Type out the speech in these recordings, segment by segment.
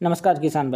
नमस्कार किसान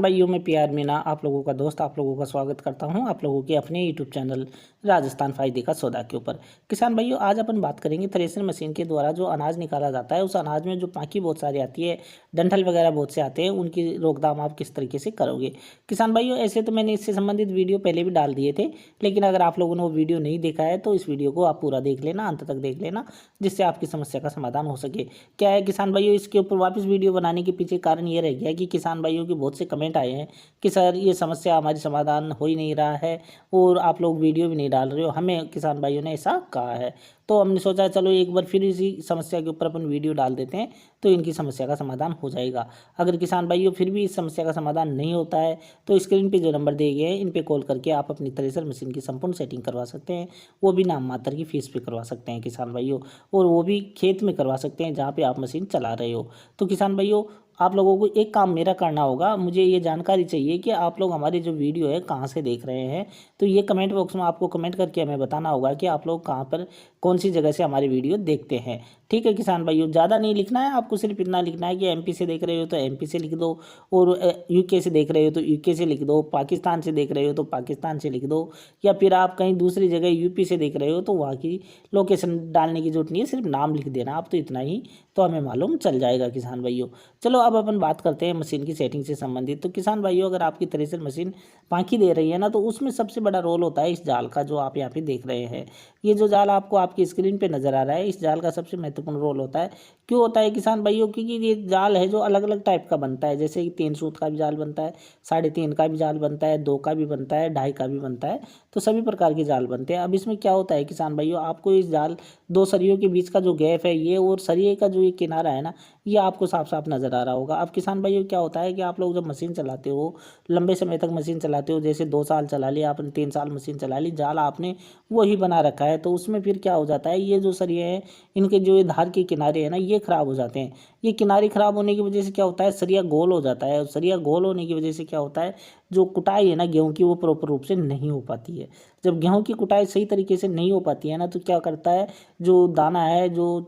भाइयों में प्यार मीना आप लोगों का दोस्त आप लोगों का स्वागत करता हूं आप लोगों के अपने यूट्यूब चैनल राजस्थान फायदे का सौदा के ऊपर। किसान भाइयों, आज अपन बात करेंगे थ्रेशर मशीन के द्वारा जो अनाज निकाला जाता है, उस अनाज में जो पाकी बहुत सारी आती है, डंठल वगैरह बहुत से आते हैं, उनकी रोकथाम आप किस तरीके से करोगे। किसान भाइयों, ऐसे तो मैंने इससे संबंधित वीडियो पहले भी डाल दिए थे, लेकिन अगर आप लोगों ने वो वीडियो नहीं देखा है तो इस वीडियो को आप पूरा देख लेना, अंत तक देख लेना, जिससे आपकी समस्या का समाधान हो सके। क्या है किसान भाइयों, इसके ऊपर वापस वीडियो बनाने के पीछे कारण ये रह गया कि किसान भाइयों के बहुत से कमेंट आए हैं कि सर ये समस्या हमारी समाधान हो ही नहीं रहा है और आप लोग वीडियो भी नहीं डाल रहे हो, हमें किसान भाइयों ने ऐसा कहा है। तो हमने सोचा चलो एक बार फिर इसी समस्या के ऊपर अपन वीडियो डाल देते हैं, तो इनकी समस्या का समाधान हो जाएगा। अगर किसान भाइयों फिर भी इस समस्या का समाधान नहीं होता है तो स्क्रीन पे जो नंबर दिए गए हैं इन पे कॉल करके आप अपनी थ्रेशर मशीन की संपूर्ण सेटिंग करवा सकते हैं। वो भी नाम मात्र की फीस पे करवा सकते हैं किसान भाइयों, और वो भी खेत में करवा सकते हैं जहाँ पे आप मशीन चला रहे हो। तो किसान भाइयों, आप लोगों को एक काम मेरा करना होगा, मुझे ये जानकारी चाहिए कि आप लोग हमारी जो वीडियो है कहाँ से देख रहे हैं। तो ये कमेंट बॉक्स में आपको कमेंट करके हमें बताना होगा कि आप लोग कहाँ पर कौन सी जगह से हमारी वीडियो देखते हैं। ठीक है किसान भाइयों, ज़्यादा नहीं लिखना है, आपको सिर्फ इतना लिखना है कि एमपी से देख रहे हो तो एमपी से लिख दो, और यूके से देख रहे हो तो यूके से लिख दो, पाकिस्तान से देख रहे हो तो पाकिस्तान से लिख दो, या फिर आप कहीं दूसरी जगह यूपी से देख रहे हो तो वहाँ की लोकेशन डालने की जरूरत नहीं है, सिर्फ नाम लिख देना आप, तो इतना ही तो हमें मालूम चल जाएगा किसान भाइयों। चलो अब अपन बात करते हैं मशीन की सेटिंग से संबंधित। तो किसान भाइयों, अगर आपकी थ्रेशर मशीन पाँखी दे रही है ना, तो उसमें सबसे बड़ा रोल होता है इस जाल का, जो आप यहाँ पे देख रहे हैं। ये जो जाल आपको आपकी स्क्रीन पे नजर आ रहा है, इस जाल का सबसे महत्वपूर्ण रोल होता है। क्यों होता है किसान भाइयों? क्योंकि ये जाल है जो अलग अलग टाइप का बनता है, जैसे कि 3 सूत का भी जाल बनता है, 3.5 का भी जाल बनता है, 2 का भी बनता है, 2.5 का भी बनता है। तो सभी प्रकार के जाल बनते हैं। अब इसमें क्या होता है किसान भाइयों, आपको इस जाल दो सरियों के बीच का जो गैप है ये, और सरिये का जो ये किनारा है ना, ये आपको साफ साफ नजर आ रहा होगा। अब किसान भाइयों क्या होता है कि आप लोग जब मशीन चलाते हो, लंबे समय तक मशीन चलाते हो, जैसे 2 साल चला ली आपने, 3 साल मशीन चला ली, जाल आपने वही बना रखा है, तो उसमें फिर क्या हो जाता है, ये जो सरिये हैं इनके जो ये धार के किनारे हैं ना, ये खराब हो जाते हैं। ये किनारे खराब होने की वजह से क्या होता है, सरिया गोल हो जाता है, और सरिया गोल होने की वजह से क्या होता है, जो कुटाई है ना गेहूं की, वो प्रॉपर रूप से नहीं हो पाती है। जब गेहूं की कुटाई सही तरीके से नहीं हो पाती है ना, तो क्या करता है, जो दाना है, जो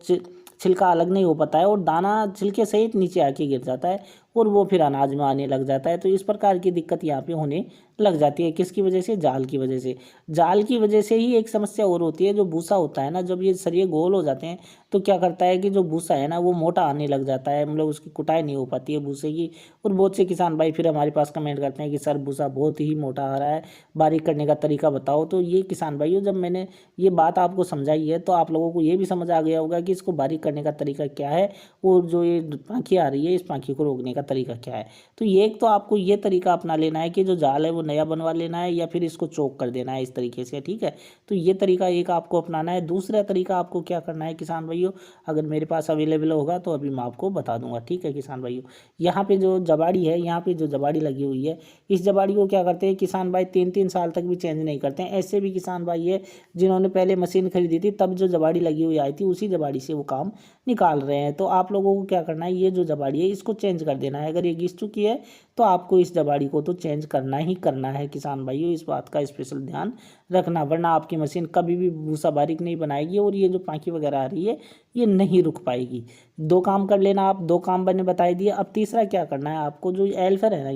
छिलका अलग नहीं हो पाता है, और दाना छिलके सहित नीचे आके गिर जाता है, और वो फिर अनाज में आने लग जाता है। तो इस प्रकार की दिक्कत यहाँ पे होने लग जाती है। किसकी वजह से? जाल की वजह से। जाल की वजह से ही एक समस्या और होती है, जो भूसा होता है ना, जब ये सरिये गोल हो जाते हैं तो क्या करता है कि जो भूसा है ना वो मोटा आने लग जाता है, मतलब उसकी कुटाई नहीं हो पाती है भूसे की। और बहुत से किसान भाई फिर हमारे पास कमेंट करते हैं कि सर भूसा बहुत ही मोटा आ रहा है, बारीक करने का तरीका बताओ। तो ये किसान भाइयों, जब मैंने ये बात आपको समझाई है तो आप लोगों को ये भी समझ आ गया होगा कि इसको बारीक करने का तरीका क्या है, और जो ये पाखी आ रही है इस पाखी को रोकने का तरीका क्या है। तो ये एक तो आपको ये तरीका अपना लेना है कि जो जाल है वो नया बनवा लेना है, या फिर इसको चोक कर देना है इस तरीके से। ठीक है, तो ये तरीका एक आपको अपनाना है। दूसरा तरीका आपको क्या करना है किसान भाइयों, अगर मेरे पास अवेलेबल होगा तो अभी मैं आपको बता दूंगा। ठीक है किसान भाइयों, यहाँ पे जो जबाड़ी है, यहाँ पे जो जबाड़ी लगी हुई है, इस जबाड़ी को क्या करते हैं किसान भाई, 3-3 साल तक भी चेंज नहीं करते हैं। ऐसे भी किसान भाई है जिन्होंने पहले मशीन खरीदी थी, तब जो जबाड़ी लगी हुई आई थी उसी जबाड़ी से वो काम निकाल रहे हैं। तो आप लोगों को क्या करना है, ये जो जबाड़ी है इसको चेंज कर देना है। अगर ये घिस चुकी है तो आपको इस जबाड़ी को तो चेंज करना ही करना है किसान भाइयों, इस बात का स्पेशल ध्यान रखना, वरना आपकी मशीन कभी भी भूसा बारीक नहीं बनाएगी, और ये जो पाखी वगैरह आ रही है ये नहीं रुक पाएगी। 2 काम कर लेना आप, 2 काम मैंने बताई दिए। अब तीसरा क्या करना है आपको, जो एल्फर है ना,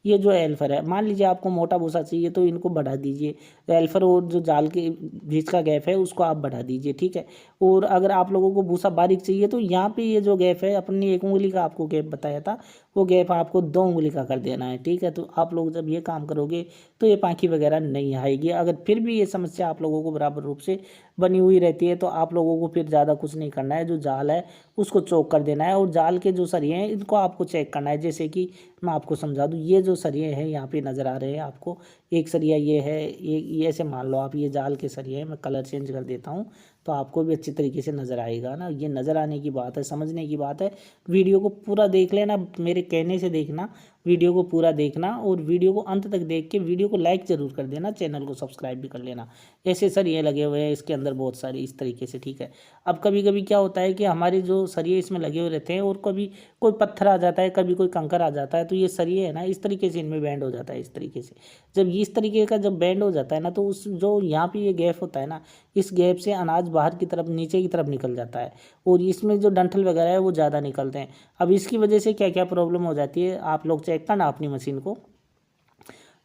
ये जो एल्फर है, मान लीजिए आपको मोटा भूसा चाहिए तो इनको बढ़ा दीजिए, एल्फर और जो जाल के बीच का गैप है उसको आप बढ़ा दीजिए। ठीक है, और अगर आप लोगों को भूसा बारीक चाहिए तो यहाँ पे ये जो गैप है, अपनी 1 उंगली का आपको गैप बताया था, वो गैप आपको 2 उंगली का कर देना है। ठीक है, तो आप लोग जब ये काम करोगे तो ये पाखी वगैरह नहीं आएगी। अगर फिर भी ये समस्या आप लोगों को बराबर रूप से बनी हुई रहती है तो आप लोगों को फिर ज़्यादा कुछ नहीं करना है, जो जाल है उसको चौक कर देना है, और जाल के जो सरिये हैं इनको आपको चेक करना है। जैसे कि मैं आपको समझा दूँ, ये जो सरिये हैं यहाँ पे नज़र आ रहे हैं आपको, एक सरिया ये है, ये ऐसे मान लो आप, ये जाल के सरिये हैं। मैं कलर चेंज कर देता हूँ तो आपको भी अच्छी तरीके से नज़र आएगा ना। ये नज़र आने की बात है, समझने की बात है। वीडियो को पूरा देख लेना, मेरे कहने से देखना, वीडियो को पूरा देखना, और वीडियो को अंत तक देख के वीडियो को लाइक ज़रूर कर देना, चैनल को सब्सक्राइब भी कर लेना। ऐसे सरिये लगे हुए हैं इसके अंदर बहुत सारे इस तरीके से। ठीक है, अब कभी कभी क्या होता है कि हमारे जो सरिये इसमें लगे हुए रहते हैं, और कभी कोई पत्थर आ जाता है, कभी कोई कंकर आ जाता है, तो ये सरिये है ना इस तरीके से इनमें बैंड हो जाता है इस तरीके से। जब ये इस तरीके का जब बैंड हो जाता है ना, तो उस जो यहाँ पे ये गैप होता है ना, इस गैप से अनाज बाहर की तरफ नीचे की तरफ निकल जाता है और इसमें जो डंठल वगैरह है वो ज़्यादा निकलते हैं। अब इसकी वजह से क्या क्या प्रॉब्लम हो जाती है, आप लोग चेक करना अपनी मशीन को।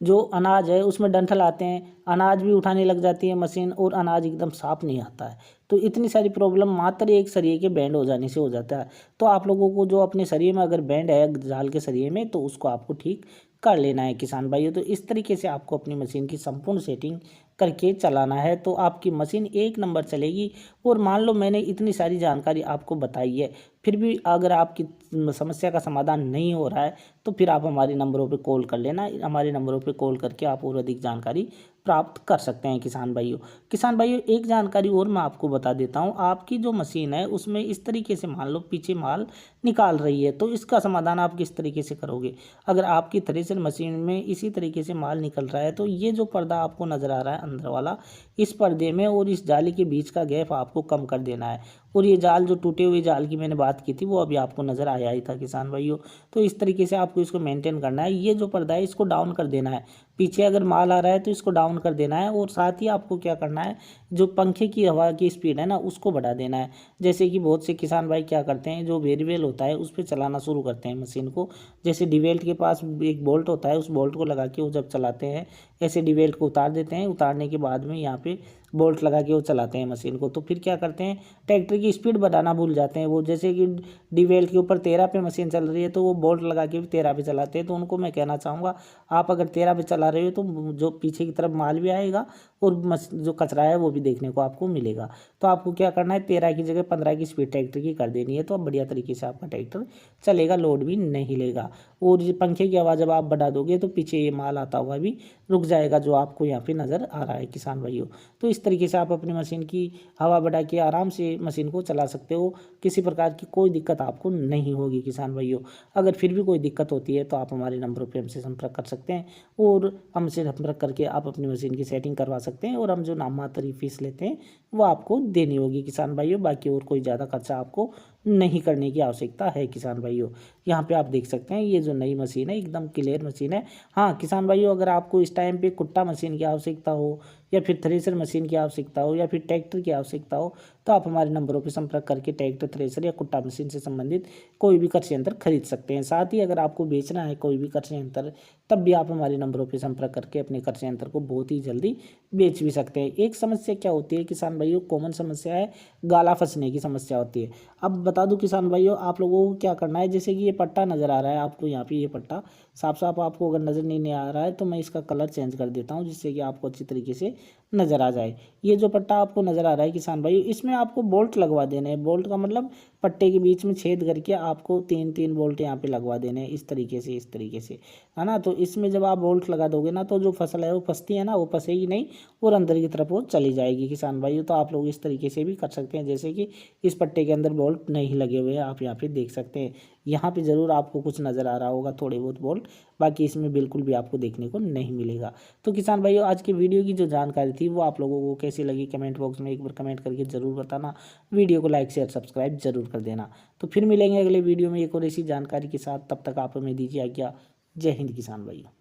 जो अनाज है उसमें डंठल आते हैं, अनाज भी उठाने लग जाती है मशीन और अनाज एकदम साफ नहीं आता है। तो इतनी सारी प्रॉब्लम मात्र एक सरिये के बैंड हो जाने से हो जाता है। तो आप लोगों को जो अपने सरिये में अगर बैंड है जाल के सरिये में, तो उसको आपको ठीक कर लेना है किसान भाइयों। तो इस तरीके से आपको अपनी मशीन की संपूर्ण सेटिंग करके चलाना है, तो आपकी मशीन एक नंबर चलेगी। और मान लो मैंने इतनी सारी जानकारी आपको बताई है, फिर भी अगर आपकी समस्या का समाधान नहीं हो रहा है, तो फिर आप हमारे नंबरों पे कॉल कर लेना। हमारे नंबरों पे कॉल करके आप और अधिक जानकारी प्राप्त कर सकते हैं किसान भाइयों। किसान भाइयों, एक जानकारी और मैं आपको बता देता हूँ। आपकी जो मशीन है उसमें इस तरीके से मान लो पीछे माल निकाल रही है, तो इसका समाधान आप किस तरीके से करोगे। अगर आपकी थ्रेशर मशीन में इसी तरीके से माल निकल रहा है, तो ये जो पर्दा आपको नज़र आ रहा है अंदर वाला, इस पर्दे में और इस जाली के बीच का गैप आपको कम कर देना है। और ये जाल, जो टूटे हुए जाल की मैंने बात की थी, वो अभी आपको नज़र आया ही था किसान भाइयों। तो इस तरीके से आपको इसको मेंटेन करना है। ये जो पर्दा है इसको डाउन कर देना है। पीछे अगर माल आ रहा है तो इसको डाउन कर देना है। और साथ ही आपको क्या करना है, जो पंखे की हवा की स्पीड है ना, उसको बढ़ा देना है। जैसे कि बहुत से किसान भाई क्या करते हैं, जो वेरिएबल होता है उस पर चलाना शुरू करते हैं मशीन को। जैसे डिवेल्ट के पास एक बोल्ट होता है, उस बोल्ट को लगा के वो जब चलाते हैं, ऐसे डिवेल्ट को उतार देते हैं। उतारने के बाद में यहाँ पे बोल्ट लगा के वो चलाते हैं मशीन को। तो फिर क्या करते हैं, ट्रैक्टर की स्पीड बढ़ाना भूल जाते हैं वो। जैसे कि डिवेल्ट के ऊपर 13 पे मशीन चल रही है, तो वो बोल्ट लगा के भी 13 पे चलाते हैं। तो उनको मैं कहना चाहूँगा, आप अगर 13 पे चला रहे हो तो जो पीछे की तरफ माल भी आएगा और जो कचरा है वो भी देखने को आपको मिलेगा। तो आपको क्या करना है, 13 की जगह 15 की स्पीड ट्रैक्टर की कर देनी है। तो अब बढ़िया तरीके से आपका ट्रैक्टर चलेगा, लोड भी नहीं लेगा। और ये पंखे की आवाज़ जब आप बढ़ा दोगे तो पीछे ये माल आता हुआ भी रुक जाएगा, जो आपको यहाँ पे नज़र आ रहा है किसान भाइयों। तो इस तरीके से आप अपनी मशीन की हवा बढ़ा के आराम से मशीन को चला सकते हो। किसी प्रकार की कोई दिक्कत आपको नहीं होगी किसान भाइयों। अगर फिर भी कोई दिक्कत होती है तो आप हमारे नंबरों पे हमसे संपर्क कर सकते हैं और हमसे संपर्क करके आप अपनी मशीन की सेटिंग करवा सकते हैं। और हम जो नाम मात्र फीस लेते हैं वो आपको देनी होगी किसान भाइयों। बाकी और कोई ज़्यादा खर्चा आपको नहीं करने की आवश्यकता है किसान भाइयों। यहाँ पे आप देख सकते हैं ये जो नई मशीन है एकदम क्लियर मशीन है। हाँ किसान भाइयों, अगर आपको इस टाइम पे कुट्टा मशीन की आवश्यकता हो या फिर थ्रेसर मशीन की आवश्यकता हो या फिर ट्रैक्टर की आवश्यकता हो, तो आप हमारे नंबरों पर संपर्क करके ट्रैक्टर, थ्रेसर या कुट्टा मशीन से संबंधित कोई भी कृषि यंत्र खरीद सकते हैं। साथ ही अगर आपको बेचना है कोई भी कृषि यंत्र, तब भी आप हमारे नंबरों पर संपर्क करके अपने कृषि यंत्र को बहुत ही जल्दी बेच भी सकते हैं। एक समस्या क्या होती है किसान भाइयों, कॉमन समस्या है, गाला फंसने की समस्या होती है। अब बता दूं किसान भाइयों, आप लोगों को क्या करना है, जैसे कि ये पट्टा नज़र आ रहा है आपको, यहाँ पे ये पट्टा साफ साफ आपको अगर नज़र नहीं आ रहा है तो मैं इसका कलर चेंज कर देता हूँ, जिससे कि आपको अच्छी तरीके से नज़र आ जाए। ये जो पट्टा आपको नज़र आ रहा है किसान भाई, इसमें आपको बोल्ट लगवा देने हैं। बोल्ट का मतलब पट्टे के बीच में छेद करके आपको 3-3 बोल्ट यहाँ पे लगवा देने हैं, इस तरीके से है ना। तो इसमें जब आप बोल्ट लगा दोगे ना, तो जो फसल है वो फंसती है ना, वो फंसेगी नहीं और अंदर की तरफ वो चली जाएगी किसान भाई। तो आप लोग इस तरीके से भी कर सकते हैं, जैसे कि इस पट्टे के अंदर बोल्ट नहीं लगे हुए हैं, आप यहाँ पे देख सकते हैं। यहाँ पे ज़रूर आपको कुछ नज़र आ रहा होगा, थोड़े बहुत बोल्ट, बाकी इसमें बिल्कुल भी आपको देखने को नहीं मिलेगा। तो किसान भाइयों, आज की वीडियो की जो जानकारी थी वो आप लोगों को कैसी लगी, कमेंट बॉक्स में एक बार कमेंट करके ज़रूर बताना। वीडियो को लाइक शेयर सब्सक्राइब जरूर कर देना। तो फिर मिलेंगे अगले वीडियो में एक और ऐसी जानकारी के साथ, तब तक आप हमें दीजिए आज्ञा। जय हिंद किसान भाइयों।